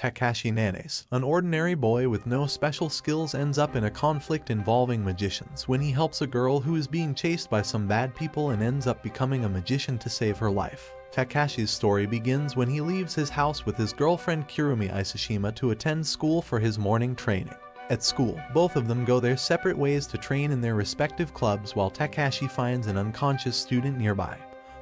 Takashi Nanes, an ordinary boy with no special skills, ends up in a conflict involving magicians when he helps a girl who is being chased by some bad people and ends up becoming a magician to save her life. Takashi's story begins when he leaves his house with his girlfriend Kurumi Isashima to attend school for his morning training. At school, both of them go their separate ways to train in their respective clubs while Takashi finds an unconscious student nearby,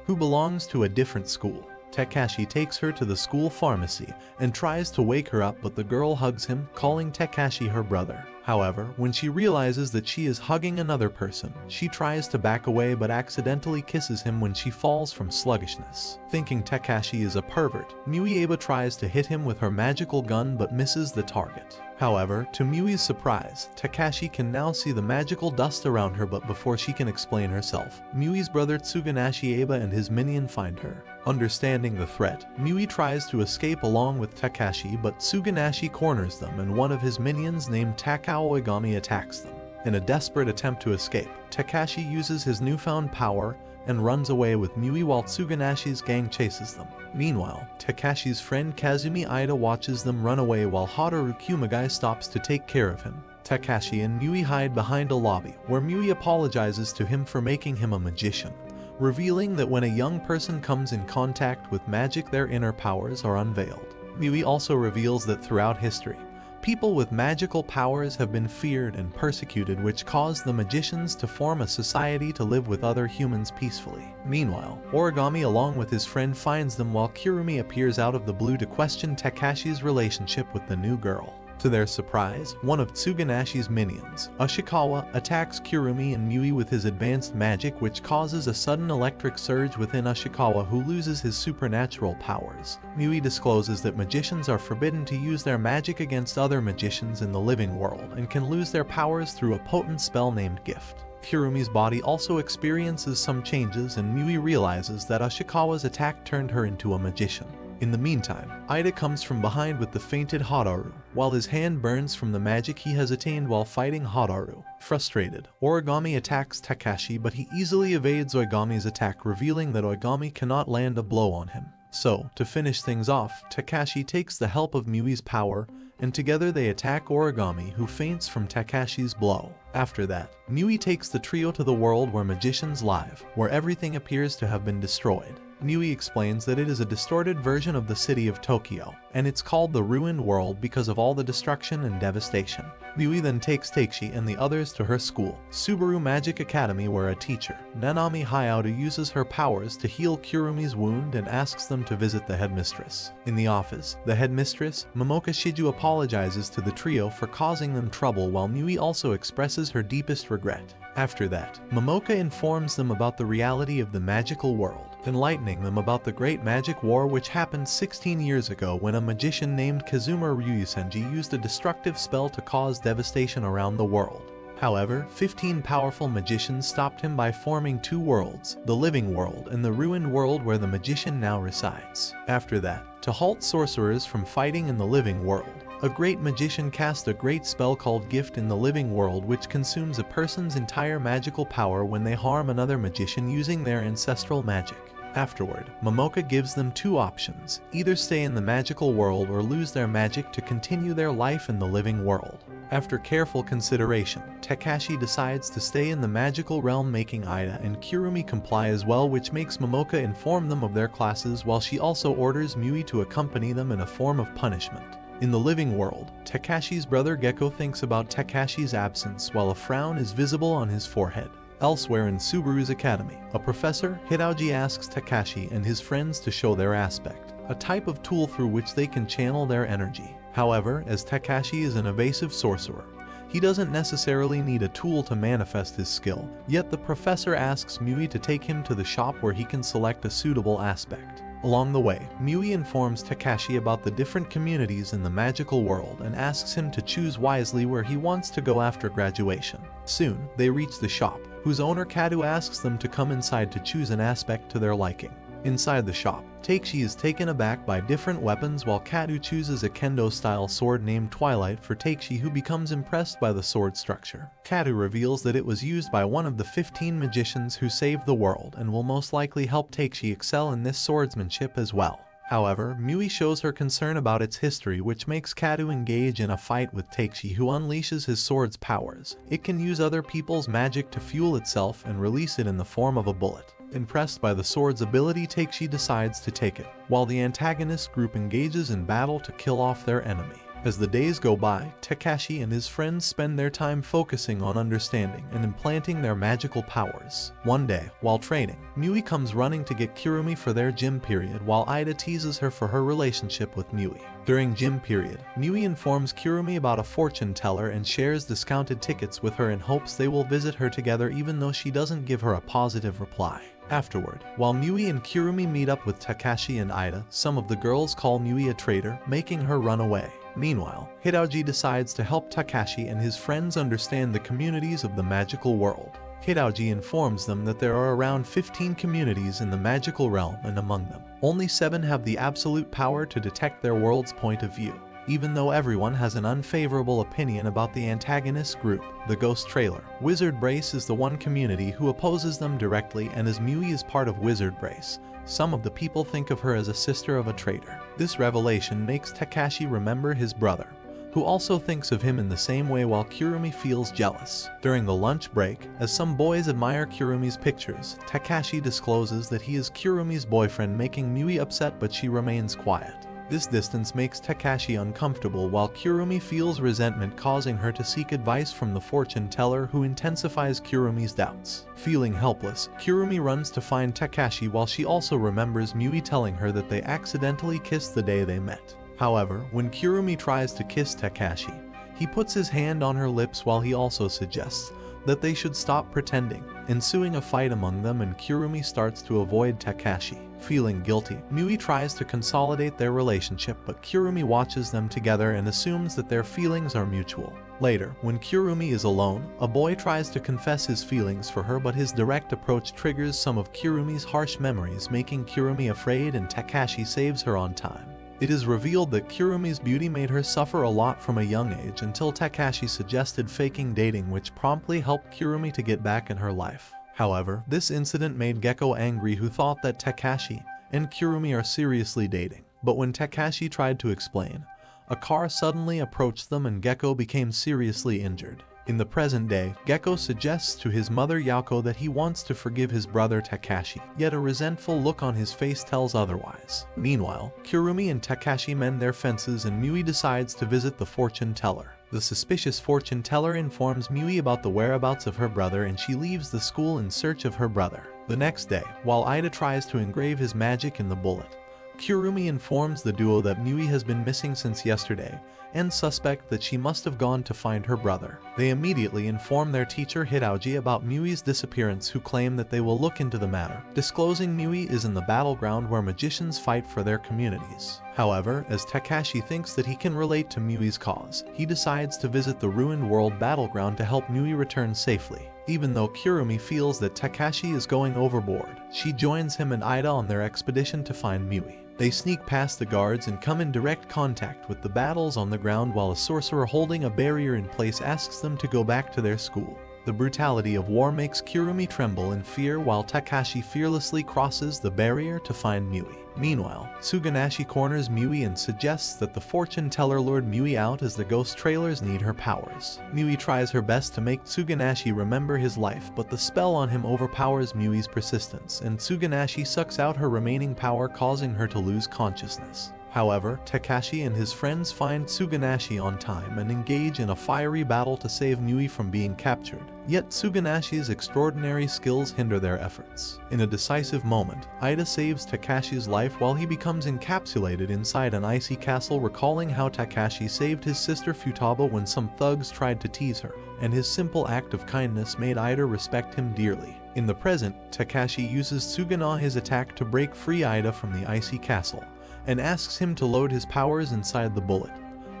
who belongs to a different school. Takashi takes her to the school pharmacy and tries to wake her up, but the girl hugs him, calling Takashi her brother. However, when she realizes that she is hugging another person, she tries to back away but accidentally kisses him when she falls from sluggishness. Thinking Takashi is a pervert, Miuieba tries to hit him with her magical gun but misses the target. However, to Miui's surprise, Takashi can now see the magical dust around her, but before she can explain herself, Miui's brother Tsuganashieba and his minion find her. Understanding the threat, Miui tries to escape along with Takashi, but Tsuganashi corners them and one of his minions named Takao Oigami attacks them. In a desperate attempt to escape, Takashi uses his newfound power and runs away with Miui while Tsuganashi's gang chases them. Meanwhile, Takashi's friend Kazumi Ida watches them run away while Hataru Kumagai stops to take care of him. Takashi and Miui hide behind a lobby, where Miui apologizes to him for making him a magician, revealing that when a young person comes in contact with magic, their inner powers are unveiled. Miui also reveals that throughout history, people with magical powers have been feared and persecuted, which caused the magicians to form a society to live with other humans peacefully. Meanwhile, Origami along with his friend finds them while Kurumi appears out of the blue to question Takashi's relationship with the new girl. To their surprise, one of Tsuganashi's minions, Ashikawa, attacks Kurumi and Miui with his advanced magic, which causes a sudden electric surge within Ashikawa, who loses his supernatural powers. Miui discloses that magicians are forbidden to use their magic against other magicians in the living world and can lose their powers through a potent spell named Gift. Kurumi's body also experiences some changes, and Miui realizes that Ashikawa's attack turned her into a magician. In the meantime, Ida comes from behind with the fainted Hataru, while his hand burns from the magic he has attained while fighting Hataru. Frustrated, Origami attacks Takashi, but he easily evades Oigami's attack, revealing that Oigami cannot land a blow on him. So, to finish things off, Takashi takes the help of Miui's power, and together they attack Origami, who faints from Takashi's blow. After that, Miui takes the trio to the world where magicians live, where everything appears to have been destroyed. Miui explains that it is a distorted version of the city of Tokyo, and it's called the Ruined World because of all the destruction and devastation. Miui then takes Takeishi and the others to her school, Subaru Magic Academy, where a teacher, Nanami Hayao, uses her powers to heal Kurumi's wound and asks them to visit the headmistress. In the office, the headmistress, Momoka Shiju, apologizes to the trio for causing them trouble, while Miui also expresses her deepest regret. After that, Momoka informs them about the reality of the magical world, enlightening them about the Great Magic War, which happened 16 years ago when a magician named Kazuma Ryusenji used a destructive spell to cause devastation around the world. However, 15 powerful magicians stopped him by forming two worlds, the living world and the ruined world where the magician now resides. After that, to halt sorcerers from fighting in the living world, a great magician cast a great spell called Gift in the living world, which consumes a person's entire magical power when they harm another magician using their ancestral magic. Afterward, Momoka gives them two options: either stay in the magical world or lose their magic to continue their life in the living world. After careful consideration, Takashi decides to stay in the magical realm, making Ida and Kurumi comply as well, which makes Momoka inform them of their classes, while she also orders Miui to accompany them in a form of punishment. In the living world, Takashi's brother Gecko thinks about Takashi's absence while a frown is visible on his forehead. Elsewhere in Subaru's academy, a professor, Hidauji, asks Takashi and his friends to show their aspect, a type of tool through which they can channel their energy. However, as Takashi is an evasive sorcerer, he doesn't necessarily need a tool to manifest his skill, yet the professor asks Miui to take him to the shop where he can select a suitable aspect. Along the way, Miui informs Takashi about the different communities in the magical world and asks him to choose wisely where he wants to go after graduation. Soon, they reach the shop, whose owner Kadu asks them to come inside to choose an aspect to their liking. Inside the shop, Takeishi is taken aback by different weapons, while Kadu chooses a kendo-style sword named Twilight for Takeishi, who becomes impressed by the sword structure. Kadu reveals that it was used by one of the 15 magicians who saved the world and will most likely help Takeishi excel in this swordsmanship as well. However, Mui shows her concern about its history, which makes Katu engage in a fight with Takeshi, who unleashes his sword's powers. It can use other people's magic to fuel itself and release it in the form of a bullet. Impressed by the sword's ability, Takeshi decides to take it, while the antagonist group engages in battle to kill off their enemy. As the days go by, Takashi and his friends spend their time focusing on understanding and implanting their magical powers. One day, while training, Mui comes running to get Kirumi for their gym period, while Ida teases her for her relationship with Mui. During gym period, Mui informs Kirumi about a fortune teller and shares discounted tickets with her in hopes they will visit her together, even though she doesn't give her a positive reply. Afterward, while Mui and Kirumi meet up with Takashi and Ida, some of the girls call Mui a traitor, making her run away. Meanwhile, Hidauji decides to help Takashi and his friends understand the communities of the magical world. Hidauji informs them that there are around 15 communities in the magical realm, and among them, only 7 have the absolute power to detect their world's point of view. Even though everyone has an unfavorable opinion about the antagonist group, the Ghost Trailer, Wizard Brace is the one community who opposes them directly, and as Mui is part of Wizard Brace, some of the people think of her as a sister of a traitor. This revelation makes Takashi remember his brother, who also thinks of him in the same way, while Kirumi feels jealous. During the lunch break, as some boys admire Kirumi's pictures, Takashi discloses that he is Kirumi's boyfriend, making Mui upset, but she remains quiet. This distance makes Takashi uncomfortable, while Kirumi feels resentment, causing her to seek advice from the fortune teller, who intensifies Kirumi's doubts. Feeling helpless, Kirumi runs to find Takashi, while she also remembers Mui telling her that they accidentally kissed the day they met. However, when Kirumi tries to kiss Takashi, he puts his hand on her lips, while he also suggests that they should stop pretending, ensuing a fight among them, and Kirumi starts to avoid Takashi. Feeling guilty, Mui tries to consolidate their relationship, but Kirumi watches them together and assumes that their feelings are mutual. Later, when Kirumi is alone, a boy tries to confess his feelings for her, but his direct approach triggers some of Kirumi's harsh memories, making Kirumi afraid, and Takashi saves her on time. It is revealed that Kirumi's beauty made her suffer a lot from a young age, until Takashi suggested faking dating, which promptly helped Kirumi to get back in her life. However, this incident made Gecko angry, who thought that Takashi and Kirumi are seriously dating. But when Takashi tried to explain, a car suddenly approached them and Gecko became seriously injured. In the present day, Gecko suggests to his mother Yako that he wants to forgive his brother Takashi, yet a resentful look on his face tells otherwise. Meanwhile, Kirumi and Takashi mend their fences, and Mui decides to visit the fortune teller. The suspicious fortune teller informs Mui about the whereabouts of her brother, and she leaves the school in search of her brother. The next day, while Ida tries to engrave his magic in the bullet, Kirumi informs the duo that Mui has been missing since yesterday, and suspect that she must have gone to find her brother. They immediately inform their teacher Hidauji about Mui's disappearance, who claim that they will look into the matter, disclosing Mui is in the battleground where magicians fight for their communities. However, as Takashi thinks that he can relate to Mui's cause, he decides to visit the ruined world battleground to help Mui return safely. Even though Kirumi feels that Takashi is going overboard, she joins him and Ida on their expedition to find Mui. They sneak past the guards and come in direct contact with the battles on the ground, while a sorcerer holding a barrier in place asks them to go back to their school. The brutality of war makes Kirumi tremble in fear, while Takashi fearlessly crosses the barrier to find Mui. Meanwhile, Suganashi corners Mui and suggests that the fortune teller lured Mui out, as the ghost trailers need her powers. Mui tries her best to make Suganashi remember his life, but the spell on him overpowers Mui's persistence, and Suganashi sucks out her remaining power, causing her to lose consciousness. However, Takashi and his friends find Suganashi on time and engage in a fiery battle to save Mui from being captured. Yet Suganashi's extraordinary skills hinder their efforts. In a decisive moment, Ida saves Takashi's life while he becomes encapsulated inside an icy castle, recalling how Takashi saved his sister Futaba when some thugs tried to tease her, and his simple act of kindness made Ida respect him dearly. In the present, Takashi uses Sugana's attack to break free Ida from the icy castle, and asks him to load his powers inside the bullet.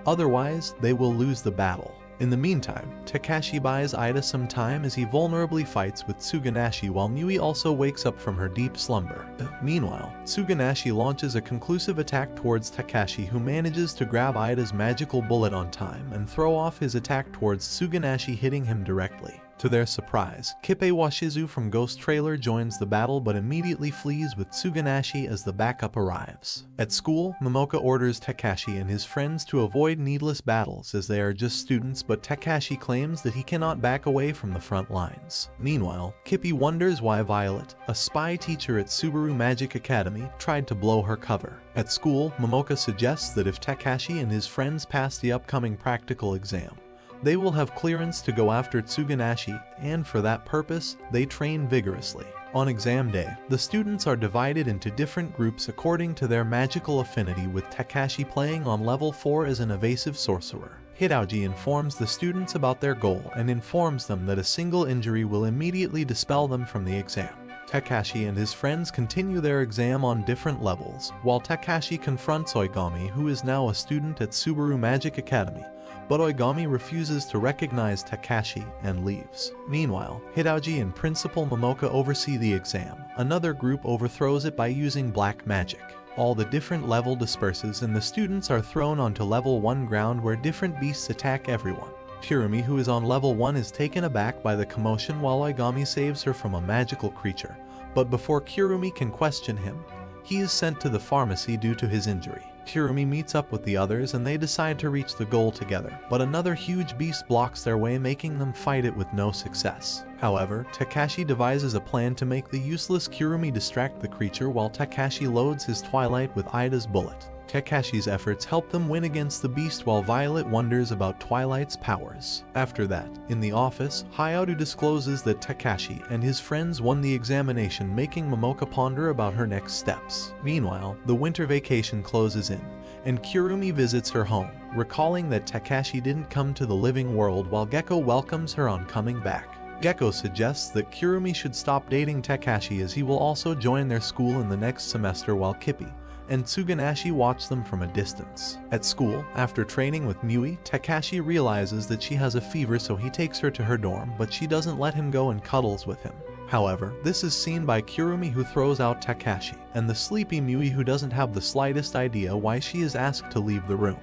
Otherwise, they will lose the battle. In the meantime, Takashi buys Ida some time as he vulnerably fights with Suganashi, while Mui also wakes up from her deep slumber. Meanwhile, Suganashi launches a conclusive attack towards Takashi, who manages to grab Ida's magical bullet on time and throw off his attack towards Suganashi, hitting him directly. To their surprise, Kippei Washizu from Ghost Trailer joins the battle but immediately flees with Tsuganashi as the backup arrives. At school, Momoka orders Takashi and his friends to avoid needless battles as they are just students, but Takashi claims that he cannot back away from the front lines. Meanwhile, Kippei wonders why Violet, a spy teacher at Subaru Magic Academy, tried to blow her cover. At school, Momoka suggests that if Takashi and his friends pass the upcoming practical exam, they will have clearance to go after Tsuganashi, and for that purpose, they train vigorously. On exam day, the students are divided into different groups according to their magical affinity, with Takashi playing on level 4 as an evasive sorcerer. Hidauji informs the students about their goal and informs them that a single injury will immediately dispel them from the exam. Takashi and his friends continue their exam on different levels, while Takashi confronts Oigami, who is now a student at Subaru Magic Academy, but Oigami refuses to recognize Takashi and leaves. Meanwhile, Hidauji and Principal Momoka oversee the exam. Another group overthrows it by using black magic. All the different level disperses and the students are thrown onto level 1 ground where different beasts attack everyone. Kirumi, who is on level 1, is taken aback by the commotion while Oigami saves her from a magical creature. But before Kirumi can question him, he is sent to the pharmacy due to his injury. Kirumi meets up with the others and they decide to reach the goal together, but another huge beast blocks their way, making them fight it with no success. However, Takashi devises a plan to make the useless Kirumi distract the creature while Takashi loads his Twilight with Ida's bullet. Takashi's efforts help them win against the beast while Violet wonders about Twilight's powers. After that, in the office, Hayato discloses that Takashi and his friends won the examination, making Momoka ponder about her next steps. Meanwhile, the winter vacation closes in, and Kirumi visits her home, recalling that Takashi didn't come to the living world while Gecko welcomes her on coming back. Gecko suggests that Kirumi should stop dating Takashi as he will also join their school in the next semester, while Kippei and Tsuganashi watch them from a distance. At school, after training with Mui, Takashi realizes that she has a fever, so he takes her to her dorm, but she doesn't let him go and cuddles with him. However, this is seen by Kirumi, who throws out Takashi, and the sleepy Mui, who doesn't have the slightest idea why she is asked to leave the room.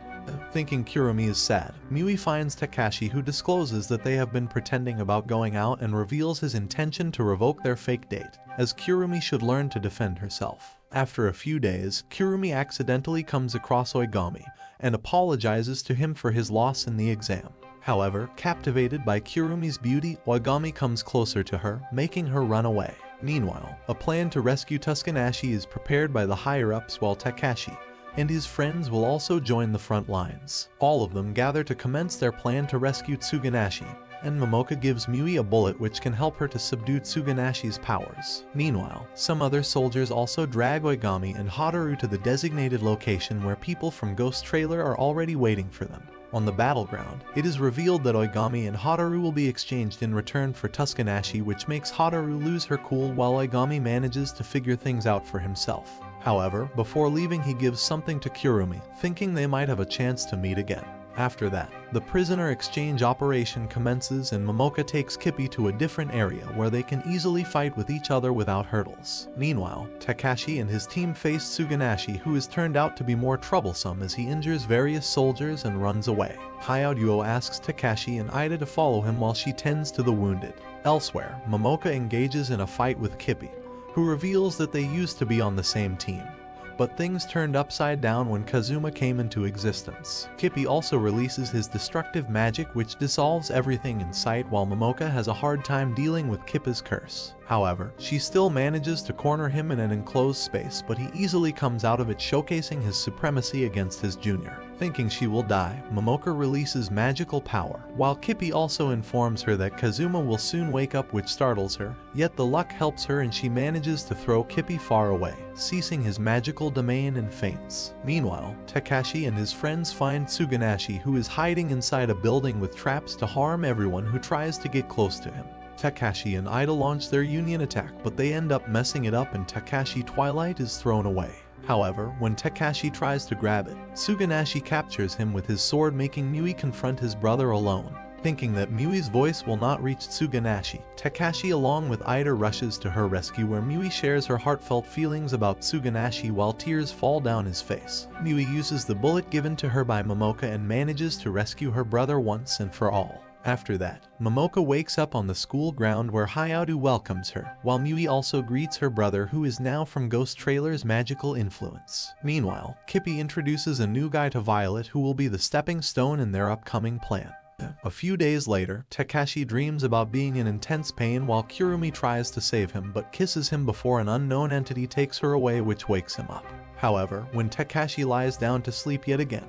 Thinking Kirumi is sad, Mui finds Takashi, who discloses that they have been pretending about going out and reveals his intention to revoke their fake date, as Kirumi should learn to defend herself. After a few days, Kirumi accidentally comes across Oigami and apologizes to him for his loss in the exam. However, captivated by Kirumi's beauty, Oigami comes closer to her, making her run away. Meanwhile, a plan to rescue Tsuganashi is prepared by the higher-ups, while Takashi and his friends will also join the front lines. All of them gather to commence their plan to rescue Tsuganashi, and Momoka gives Mui a bullet which can help her to subdue Tsuganashi's powers. Meanwhile, some other soldiers also drag Oigami and Hataru to the designated location where people from Ghost Trailer are already waiting for them. On the battleground, it is revealed that Oigami and Hataru will be exchanged in return for Tsuganashi, which makes Hataru lose her cool while Oigami manages to figure things out for himself. However, before leaving, he gives something to Kirumi, thinking they might have a chance to meet again. After that, the prisoner exchange operation commences and Momoka takes Kippei to a different area where they can easily fight with each other without hurdles. Meanwhile, Takashi and his team face Tsuganashi, who has turned out to be more troublesome as he injures various soldiers and runs away. Hayato asks Takashi and Ida to follow him while she tends to the wounded. Elsewhere, Momoka engages in a fight with Kippei, who reveals that they used to be on the same team. But things turned upside down when Kazuma came into existence. Kippei also releases his destructive magic, which dissolves everything in sight, while Momoka has a hard time dealing with Kippei's curse. However, she still manages to corner him in an enclosed space, but he easily comes out of it, showcasing his supremacy against his junior. Thinking she will die, Momoka releases magical power, while Kippei also informs her that Kazuma will soon wake up, which startles her, yet the luck helps her and she manages to throw Kippei far away, ceasing his magical domain and faints. Meanwhile, Takashi and his friends find Tsuganashi, who is hiding inside a building with traps to harm everyone who tries to get close to him. Takashi and Ida launch their union attack, but they end up messing it up and Takashi Twilight is thrown away. However, when Takashi tries to grab it, Tsuganashi captures him with his sword, making Mui confront his brother alone. Thinking that Mui's voice will not reach Tsuganashi, Takashi along with Ida rushes to her rescue, where Mui shares her heartfelt feelings about Tsuganashi while tears fall down his face. Mui uses the bullet given to her by Momoka and manages to rescue her brother once and for all. After that, Momoka wakes up on the school ground where Hayato welcomes her, while Mui also greets her brother who is now from Ghost Trailer's magical influence. Meanwhile, Kippy introduces a new guy to Violet who will be the stepping stone in their upcoming plan. A few days later, Takashi dreams about being in intense pain while Kurumi tries to save him but kisses him before an unknown entity takes her away, which wakes him up. However, when Takashi lies down to sleep yet again,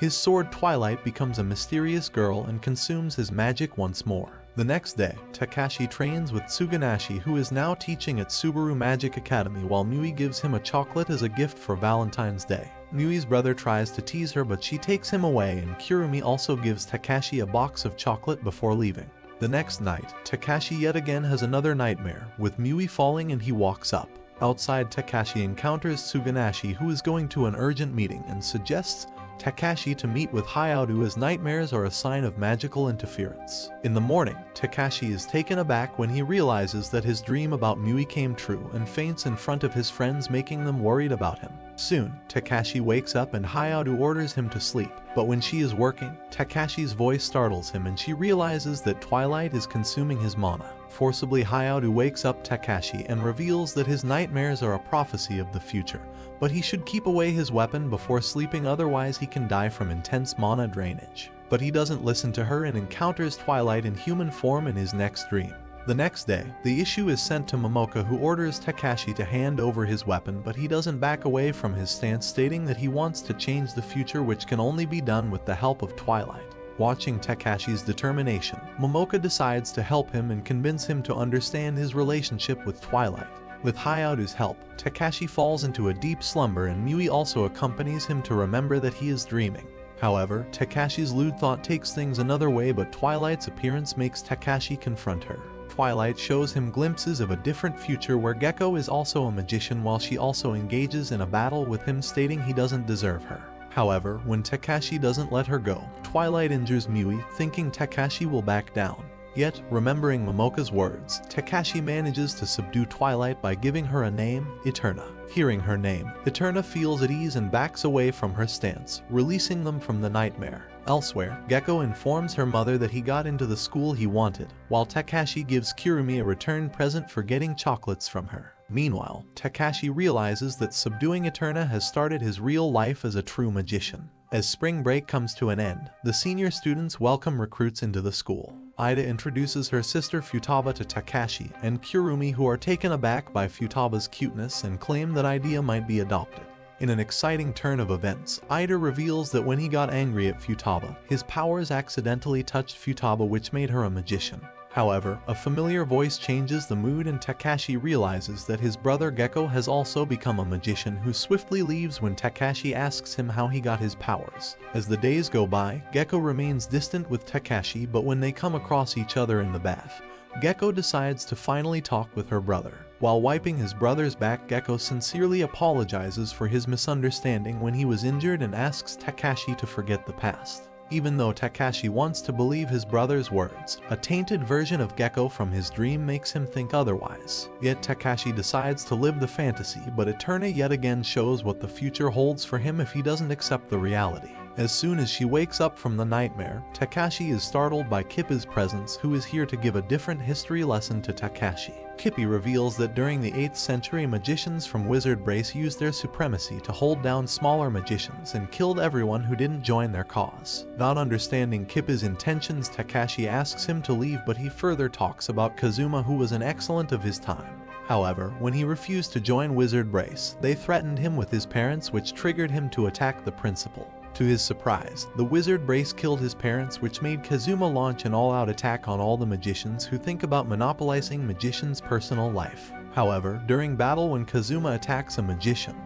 his sword Twilight becomes a mysterious girl and consumes his magic once more. The next day, Takashi trains with Suganashi, who is now teaching at Subaru Magic Academy, while Mui gives him a chocolate as a gift for Valentine's Day. Mui's brother tries to tease her but she takes him away, and Kurumi also gives Takashi a box of chocolate before leaving. The next night, Takashi yet again has another nightmare, with Mui falling and he walks up. Outside, Takashi encounters Suganashi, who is going to an urgent meeting, and suggests Takashi to meet with Hayato as nightmares are a sign of magical interference. In the morning, Takashi is taken aback when he realizes that his dream about Mui came true and faints in front of his friends, making them worried about him. Soon, Takashi wakes up and Hayato orders him to sleep, but when she is working, Takashi's voice startles him and she realizes that Twilight is consuming his mana. Forcibly, Hayato wakes up Takashi and reveals that his nightmares are a prophecy of the future, but he should keep away his weapon before sleeping, otherwise he can die from intense mana drainage. But he doesn't listen to her and encounters Twilight in human form in his next dream. The next day, the issue is sent to Momoka, who orders Takashi to hand over his weapon, but he doesn't back away from his stance, stating that he wants to change the future, which can only be done with the help of Twilight. Watching Takashi's determination, Momoka decides to help him and convince him to understand his relationship with Twilight. With Hayato's help, Takashi falls into a deep slumber and Mui also accompanies him to remember that he is dreaming. However, Takashi's lewd thought takes things another way, but Twilight's appearance makes Takashi confront her. Twilight shows him glimpses of a different future where Gecko is also a magician, while she also engages in a battle with him, stating he doesn't deserve her. However, when Takashi doesn't let her go, Twilight injures Mui, thinking Takashi will back down. Yet, remembering Momoka's words, Takashi manages to subdue Twilight by giving her a name, Eterna. Hearing her name, Eterna feels at ease and backs away from her stance, releasing them from the nightmare. Elsewhere, Gecko informs her mother that he got into the school he wanted, while Takashi gives Kurumi a return present for getting chocolates from her. Meanwhile, Takashi realizes that subduing Eterna has started his real life as a true magician. As spring break comes to an end, the senior students welcome recruits into the school. Ida introduces her sister Futaba to Takashi and Kurumi, who are taken aback by Futaba's cuteness and claim that Ida might be adopted. In an exciting turn of events, Ida reveals that when he got angry at Futaba, his powers accidentally touched Futaba, which made her a magician. However, a familiar voice changes the mood and Takashi realizes that his brother Gecko has also become a magician, who swiftly leaves when Takashi asks him how he got his powers. As the days go by, Gecko remains distant with Takashi, but when they come across each other in the bath, Gecko decides to finally talk with her brother. While wiping his brother's back, Gecko sincerely apologizes for his misunderstanding when he was injured and asks Takashi to forget the past. Even though Takashi wants to believe his brother's words, a tainted version of Gecko from his dream makes him think otherwise. Yet Takashi decides to live the fantasy, but Eterna yet again shows what the future holds for him if he doesn't accept the reality. As soon as she wakes up from the nightmare, Takashi is startled by Kippa's presence, who is here to give a different history lesson to Takashi. Kippi reveals that during the 8th century, magicians from Wizard Brace used their supremacy to hold down smaller magicians and killed everyone who didn't join their cause. Not understanding Kippa's intentions, Takashi asks him to leave, but he further talks about Kazuma, who was an excellent of his time. However, when he refused to join Wizard Brace, they threatened him with his parents, which triggered him to attack the principal. To his surprise, the Wizard Brace killed his parents, which made Kazuma launch an all-out attack on all the magicians who think about monopolizing magicians' personal life. However, during battle, when Kazuma attacks a magician,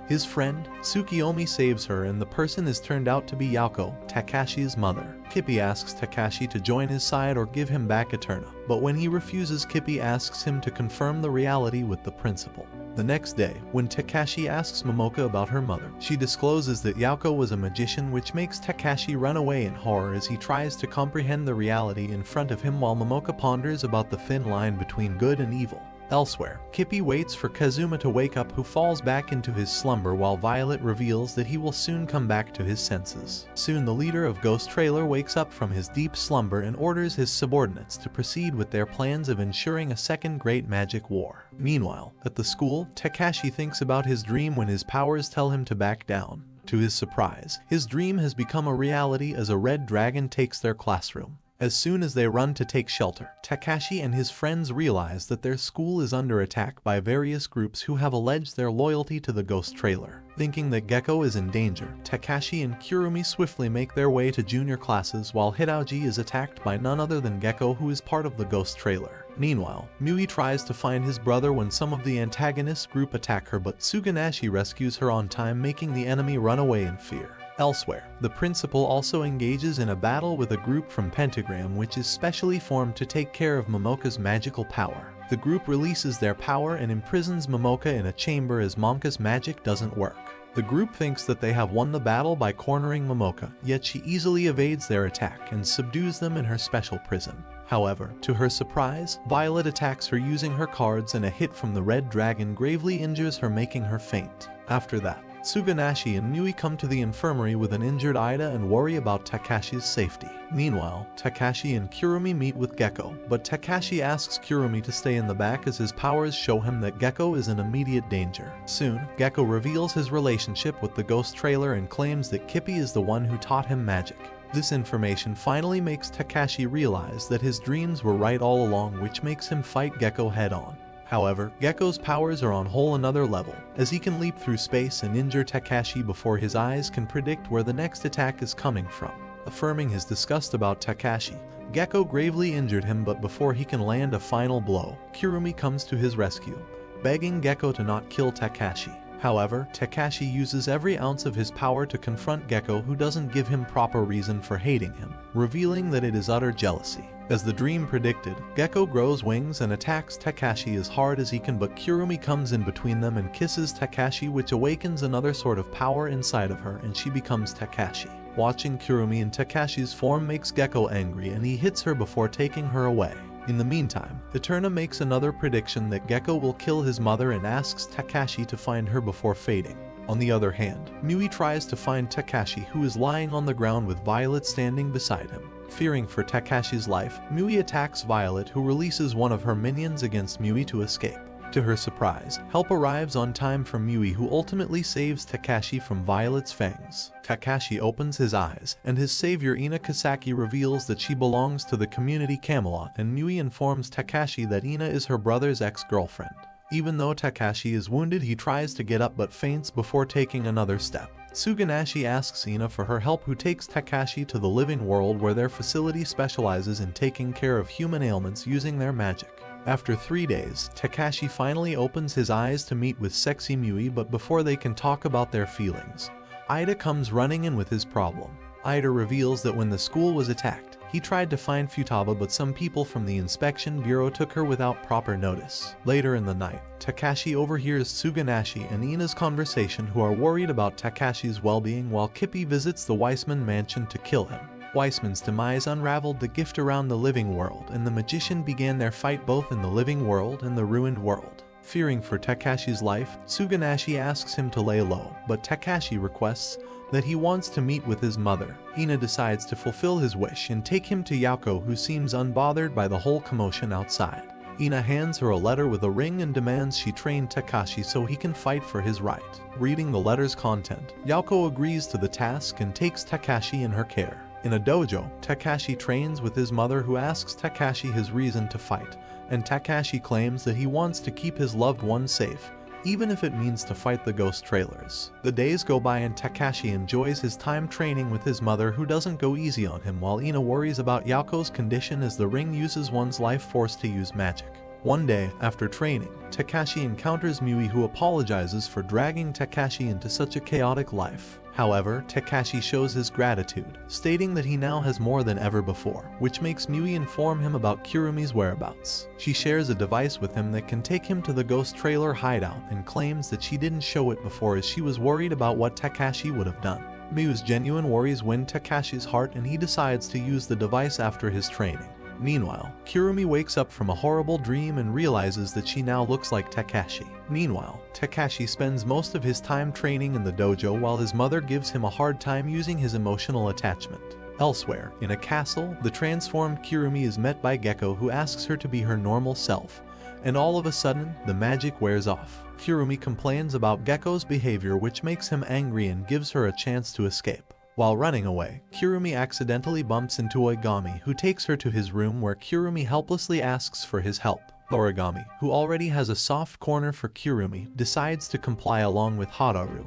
his friend, Tsukiyomi, saves her, and the person is turned out to be Yauko, Takashi's mother. Kippi asks Takashi to join his side or give him back Eterna, but when he refuses, Kippi asks him to confirm the reality with the principal. The next day, when Takashi asks Momoka about her mother, she discloses that Yauko was a magician, which makes Takashi run away in horror as he tries to comprehend the reality in front of him, while Momoka ponders about the thin line between good and evil. Elsewhere, Kippy waits for Kazuma to wake up, who falls back into his slumber while Violet reveals that he will soon come back to his senses. Soon the leader of Ghost Trailer wakes up from his deep slumber and orders his subordinates to proceed with their plans of ensuring a second Great Magic War. Meanwhile, at the school, Takashi thinks about his dream when his powers tell him to back down. To his surprise, his dream has become a reality as a red dragon takes their classroom. As soon as they run to take shelter, Takashi and his friends realize that their school is under attack by various groups who have alleged their loyalty to the Ghost Trailer. Thinking that Gecko is in danger, Takashi and Kurumi swiftly make their way to junior classes while Hidauji is attacked by none other than Gecko, who is part of the Ghost Trailer. Meanwhile, Mui tries to find his brother when some of the antagonist group attack her, but Suganashi rescues her on time, making the enemy run away in fear. Elsewhere, the principal also engages in a battle with a group from Pentagram, which is specially formed to take care of Momoka's magical power. The group releases their power and imprisons Momoka in a chamber as Momoka's magic doesn't work. The group thinks that they have won the battle by cornering Momoka, yet she easily evades their attack and subdues them in her special prison. However, to her surprise, Violet attacks her using her cards, and a hit from the red dragon gravely injures her, making her faint. After that, Suganashi and Mui come to the infirmary with an injured Ida and worry about Takashi's safety. Meanwhile, Takashi and Kurumi meet with Gecko, but Takashi asks Kurumi to stay in the back as his powers show him that Gecko is in immediate danger. Soon, Gecko reveals his relationship with the Ghost Trailer and claims that Kippy is the one who taught him magic. This information finally makes Takashi realize that his dreams were right all along, which makes him fight Gecko head-on. However, Gecko's powers are on whole another level, as he can leap through space and injure Takashi before his eyes can predict where the next attack is coming from. Affirming his disgust about Takashi, Gecko gravely injured him, but before he can land a final blow, Kurumi comes to his rescue, begging Gecko to not kill Takashi. However, Takashi uses every ounce of his power to confront Gecko, who doesn't give him proper reason for hating him, revealing that it is utter jealousy. As the dream predicted, Gecko grows wings and attacks Takashi as hard as he can, but Kurumi comes in between them and kisses Takashi, which awakens another sort of power inside of her, and she becomes Takashi. Watching Kurumi in Takashi's form makes Gecko angry, and he hits her before taking her away. In the meantime, Eterna makes another prediction that Gecko will kill his mother and asks Takashi to find her before fading. On the other hand, Mui tries to find Takashi, who is lying on the ground with Violet standing beside him. Fearing for Takashi's life, Mui attacks Violet, who releases one of her minions against Mui to escape. To her surprise, help arrives on time from Mui, who ultimately saves Takashi from Violet's fangs. Takashi opens his eyes, and his savior Ina Kasaki reveals that she belongs to the community Camelot, and Mui informs Takashi that Ina is her brother's ex-girlfriend. Even though Takashi is wounded, he tries to get up but faints before taking another step. Suganashi asks Ina for her help, who takes Takashi to the living world, where their facility specializes in taking care of human ailments using their magic. After 3 days, Takashi finally opens his eyes to meet with sexy Mui, but before they can talk about their feelings, Ida comes running in with his problem. Ida reveals that when the school was attacked, he tried to find Futaba, but some people from the inspection bureau took her without proper notice. Later in the night, Takashi overhears Suganashi and Ina's conversation, who are worried about Takashi's well-being, while Kippy visits the Weissman mansion to kill him. Weissman's demise unraveled the gift around the living world, and the magician began their fight both in the living world and the ruined world. Fearing for Takashi's life, Suganashi asks him to lay low, but Takashi requests that he wants to meet with his mother. Ina decides to fulfill his wish and take him to Yako, who seems unbothered by the whole commotion outside. Ina hands her a letter with a ring and demands she train Takashi so he can fight for his right. Reading the letter's content, Yako agrees to the task and takes Takashi in her care. In a dojo, Takashi trains with his mother, who asks Takashi his reason to fight, and Takashi claims that he wants to keep his loved one safe, even if it means to fight the Ghost Trailers. The days go by and Takashi enjoys his time training with his mother, who doesn't go easy on him, while Ina worries about Yako's condition, as the ring uses one's life force to use magic. One day, after training, Takashi encounters Mui, who apologizes for dragging Takashi into such a chaotic life. However, Takashi shows his gratitude, stating that he now has more than ever before, which makes Mui inform him about Kurumi's whereabouts. She shares a device with him that can take him to the Ghost Trailer hideout, and claims that she didn't show it before as she was worried about what Takashi would have done. Miu's genuine worries win Takashi's heart, and he decides to use the device after his training. Meanwhile, Kirumi wakes up from a horrible dream and realizes that she now looks like Takashi. Meanwhile, Takashi spends most of his time training in the dojo while his mother gives him a hard time using his emotional attachment. Elsewhere, in a castle, the transformed Kirumi is met by Gekko, who asks her to be her normal self, and all of a sudden, the magic wears off. Kirumi complains about Gekko's behavior, which makes him angry and gives her a chance to escape. While running away, Kirumi accidentally bumps into Oigami, who takes her to his room where Kirumi helplessly asks for his help. Origami, who already has a soft corner for Kirumi, decides to comply along with Hadaru,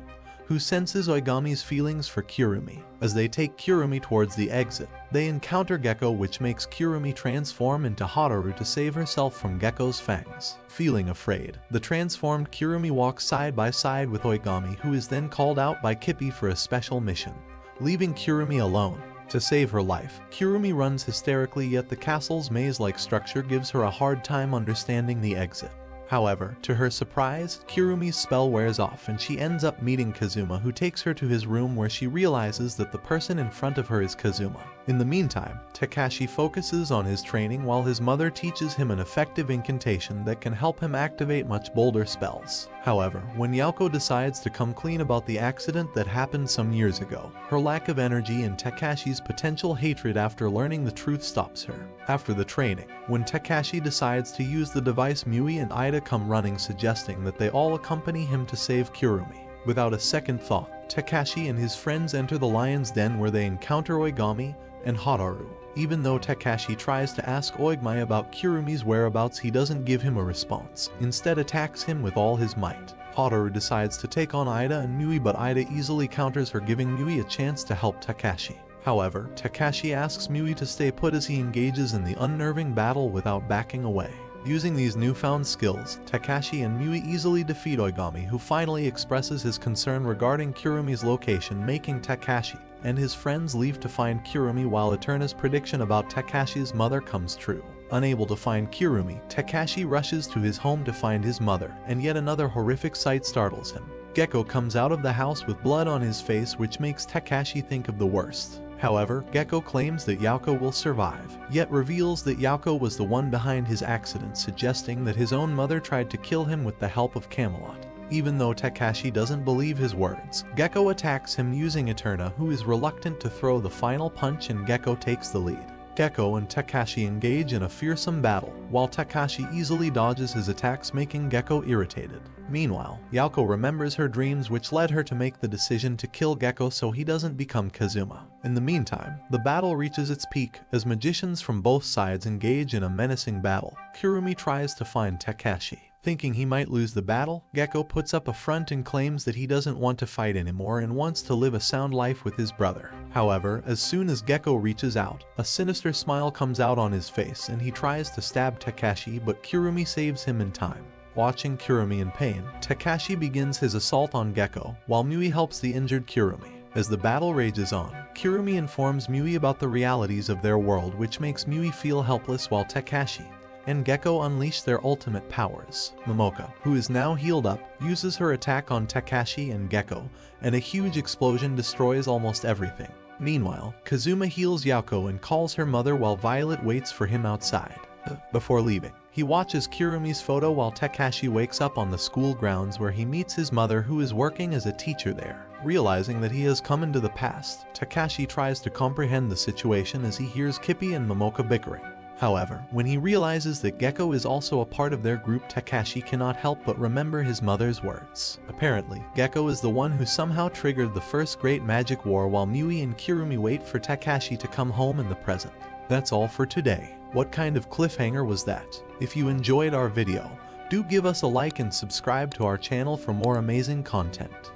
who senses Oigami's feelings for Kirumi. As they take Kirumi towards the exit, they encounter Gekko, which makes Kirumi transform into Hadaru to save herself from Gekko's fangs. Feeling afraid, the transformed Kirumi walks side by side with Oigami, who is then called out by Kippi for a special mission, leaving Kirumi alone. To save her life, Kirumi runs hysterically, yet the castle's maze-like structure gives her a hard time understanding the exit. However, to her surprise, Kirumi's spell wears off and she ends up meeting Kazuma, who takes her to his room where she realizes that the person in front of her is Kazuma. In the meantime, Takashi focuses on his training while his mother teaches him an effective incantation that can help him activate much bolder spells. However, when Yauko decides to come clean about the accident that happened some years ago, her lack of energy and Takashi's potential hatred after learning the truth stops her. After the training, when Takashi decides to use the device, Mui and Ida come running, suggesting that they all accompany him to save Kirumi. Without a second thought, Takashi and his friends enter the lion's den where they encounter Oigami and Hadaru. Even though Takashi tries to ask Oigami about Kirumi's whereabouts, he doesn't give him a response, instead attacks him with all his might. Hadaru decides to take on Ida and Mui, but Ida easily counters her, giving Mui a chance to help Takashi. However, Takashi asks Mui to stay put as he engages in the unnerving battle without backing away. Using these newfound skills, Takashi and Mui easily defeat Oigami, who finally expresses his concern regarding Kirumi's location, making Takashi and his friends leave to find Kirumi, while Eterna's prediction about Takashi's mother comes true. Unable to find Kirumi, Takashi rushes to his home to find his mother, and yet another horrific sight startles him. Gekko comes out of the house with blood on his face, which makes Takashi think of the worst. However, Gekko claims that Yauko will survive, yet reveals that Yauko was the one behind his accident, suggesting that his own mother tried to kill him with the help of Camelot. Even though Takashi doesn't believe his words, Gekko attacks him using Eterna, who is reluctant to throw the final punch, and Gekko takes the lead. Gekko and Takashi engage in a fearsome battle, while Takashi easily dodges his attacks, making Gekko irritated. Meanwhile, Yauko remembers her dreams, which led her to make the decision to kill Gekko so he doesn't become Kazuma. In the meantime, the battle reaches its peak as magicians from both sides engage in a menacing battle. Kirumi tries to find Takashi. Thinking he might lose the battle, Gekko puts up a front and claims that he doesn't want to fight anymore and wants to live a sound life with his brother. However, as soon as Gekko reaches out, a sinister smile comes out on his face and he tries to stab Takashi, but Kirumi saves him in time. Watching Kirumi in pain, Takashi begins his assault on Gekko, while Mui helps the injured Kirumi. As the battle rages on, Kirumi informs Mui about the realities of their world, which makes Mui feel helpless, while Takashi and Gekko unleash their ultimate powers. Momoka, who is now healed up, uses her attack on Takashi and Gekko, and a huge explosion destroys almost everything. Meanwhile, Kazuma heals Yauko and calls her mother, while Violet waits for him outside. Before leaving, he watches Kirumi's photo while Takashi wakes up on the school grounds, where he meets his mother, who is working as a teacher there. Realizing that he has come into the past, Takashi tries to comprehend the situation as he hears Kippi and Momoka bickering. However, when he realizes that Gekko is also a part of their group, Takashi cannot help but remember his mother's words. Apparently, Gekko is the one who somehow triggered the first great magic war, while Mui and Kirumi wait for Takashi to come home in the present. That's all for today. What kind of cliffhanger was that? If you enjoyed our video, do give us a like and subscribe to our channel for more amazing content.